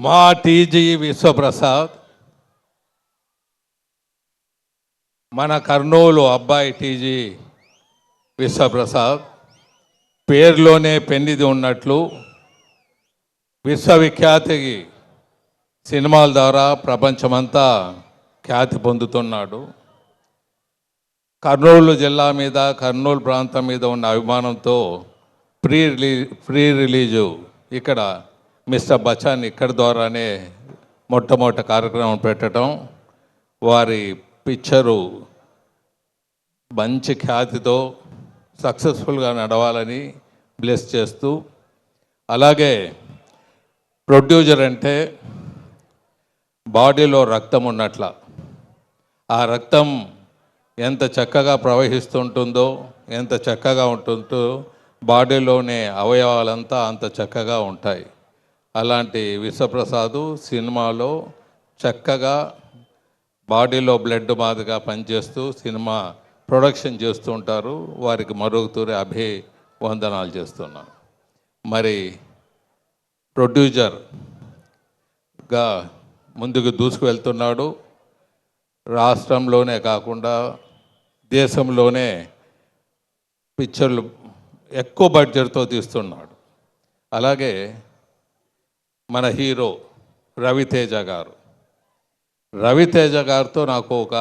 మా టీజీ విశ్వప్రసాద్ మన కర్నూలు అబ్బాయి టీజీ విశ్వప్రసాద్ పేరులోనే పెన్నిది ఉన్నట్లు విశ్వవిఖ్యాతి సినిమాల ద్వారా ప్రపంచమంతా ఖ్యాతి పొందుతున్నాడు. కర్నూలు జిల్లా మీద, కర్నూలు ప్రాంతం మీద ఉన్న అభిమానంతో ప్రీ రిలీజు ఇక్కడ మిస్టర్ బచ్చన్ ఇక్కడ ద్వారానే మొట్టమొదటి కార్యక్రమం పెట్టడం, వారి పిక్చరు మంచి ఖ్యాతితో సక్సెస్ఫుల్గా నడవాలని బ్లెస్ చేస్తూ, అలాగే ప్రొడ్యూసర్ అంటే బాడీలో రక్తం ఉన్నట్ల, ఆ రక్తం ఎంత చక్కగా ప్రవహిస్తుంటుందో, ఎంత చక్కగా ఉంటుందో బాడీలోనే అవయవాలంతా అంత చక్కగా ఉంటాయి. అలాంటి విశ్వప్రసాద్ సినిమాలో చక్కగా బాడీలో బ్లడ్ మాదిరిగా పనిచేస్తూ సినిమా ప్రొడక్షన్ చేస్తూ ఉంటారు. వారికి మరొకతూరి అభివందనాలు చేస్తున్నాను. మరి ప్రొడ్యూసర్గా ముందుకు దూసుకు వెళ్తున్నాడు. రాష్ట్రంలోనే కాకుండా దేశంలోనే పిక్చర్లు ఎక్కువ బడ్జెట్తో తీస్తున్నాడు. అలాగే మన హీరో రవితేజ గారితో నాకు ఒక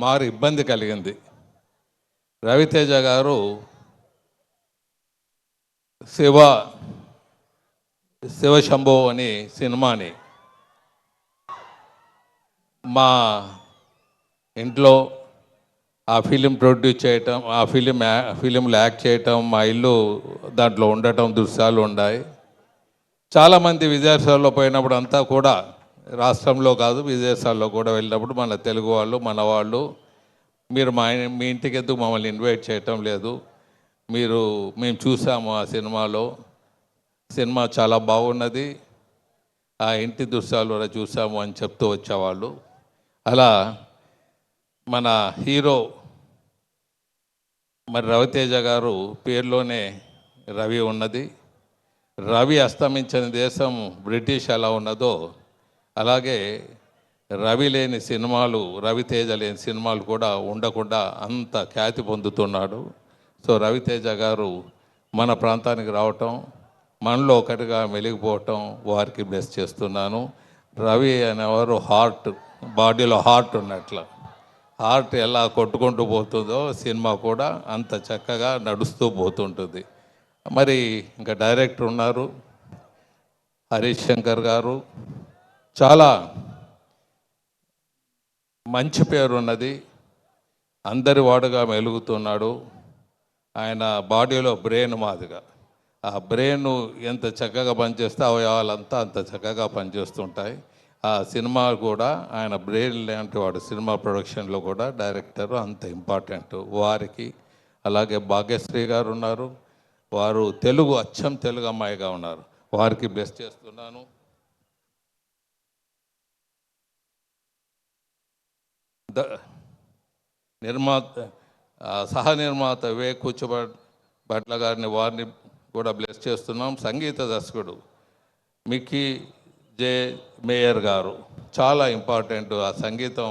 మారు ఇబ్బంది కలిగింది. రవితేజ గారు శివశంభో అని సినిమాని మా ఇంట్లో ఆ ఫిలిం ప్రొడ్యూస్ చేయటం, ఆ ఫిలింలో యాక్ట్ చేయటం, మా ఇల్లు దాంట్లో ఉండటం దృశ్యాలు ఉన్నాయి. చాలామంది విదేశాల్లో పోయినప్పుడు అంతా కూడా, రాష్ట్రంలో కాదు విదేశాల్లో కూడా వెళ్ళినప్పుడు మన తెలుగు వాళ్ళు, మన వాళ్ళు, మీరు మీ ఇంటికి ఎందుకు మమ్మల్ని ఇన్వైట్ చేయటం లేదు, మేము చూసాము ఆ సినిమా చాలా బాగున్నది, ఆ ఇంటి దృశ్యాలు కూడా చూసాము అని చెప్తూ వచ్చేవాళ్ళు. అలా మన హీరో మరి రవితేజ గారు పేరులోనే రవి ఉన్నది. రవి అస్తమించిన దేశం బ్రిటిష్ ఎలా ఉన్నదో అలాగే రవితేజ లేని సినిమాలు కూడా ఉండకుండా అంత ఖ్యాతి పొందుతున్నాడు. సో రవితేజ గారు మన ప్రాంతానికి రావటం, మనలో ఒకటిగా మెలిగిపోవటం వారికి బ్లెస్ చేస్తున్నాను. రవి అనేవారు బాడీలో హార్ట్ ఉన్నట్ల, హార్ట్ ఎలా కొట్టుకుంటూ పోతుందో సినిమా కూడా అంత చక్కగా నడుస్తూ పోతుంటుంది. మరి ఇంకా డైరెక్టర్ ఉన్నారు హరీష్ శంకర్ గారు, చాలా మంచి పేరున్నది, అందరి వాడుగా మెలుగుతున్నాడు. ఆయన బాడీలో బ్రెయిన్ మాదిగా, ఆ బ్రెయిన్ ఎంత చక్కగా పనిచేస్తే అవయవాలంతా అంత చక్కగా పనిచేస్తుంటాయి. ఆ సినిమా కూడా ఆయన బ్రెయిన్ లాంటి వాడు, సినిమా ప్రొడక్షన్లో కూడా డైరెక్టర్ అంత ఇంపార్టెంట్ వారికి. అలాగే భాగ్యశ్రీ గారు ఉన్నారు, వారు అచ్చం తెలుగు అమ్మాయిగా ఉన్నారు, వారికి బ్లెస్ చేస్తున్నాను. సహ నిర్మాత కూర్చోబట్ల గారిని, వారిని కూడా బ్లెస్ చేస్తున్నాం. సంగీత దర్శకుడు మిక్కీ జే మేయర్ గారు చాలా ఇంపార్టెంట్. ఆ సంగీతం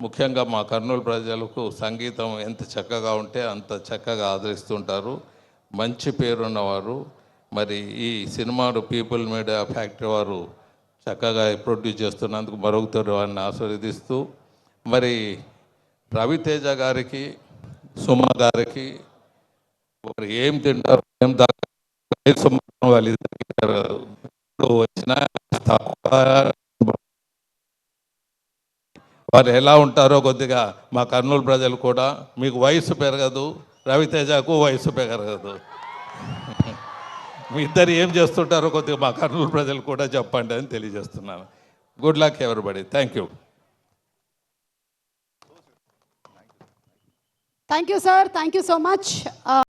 ముఖ్యంగా మా కర్నూలు ప్రజలకు సంగీతం ఎంత చక్కగా ఉంటే అంత చక్కగా ఆదరిస్తుంటారు, మంచి పేరున్నవారు. మరి ఈ సినిమాను పీపుల్ మీడియా ఫ్యాక్టరీ వారు చక్కగా ప్రొడ్యూస్ చేస్తున్నందుకు మరొకరు వారిని ఆశీర్వదిస్తూ, మరి రవితేజ గారికి, సుమ గారికి వారు ఏం తింటారు, ఏం వాళ్ళు వచ్చిన వారు ఎలా ఉంటారో కొద్దిగా మా కర్నూలు ప్రజలు కూడా, మీకు వయసు పెరగదు, రవితేజకు వయసు పెరగదు, మీ ఇద్దరు ఏం చేస్తుంటారో కొద్దిగా మా కర్నూలు ప్రజలు కూడా చెప్పండి అని తెలియజేస్తున్నాను. Good luck everybody. Thank you. Thank you, sir. Thank you so much.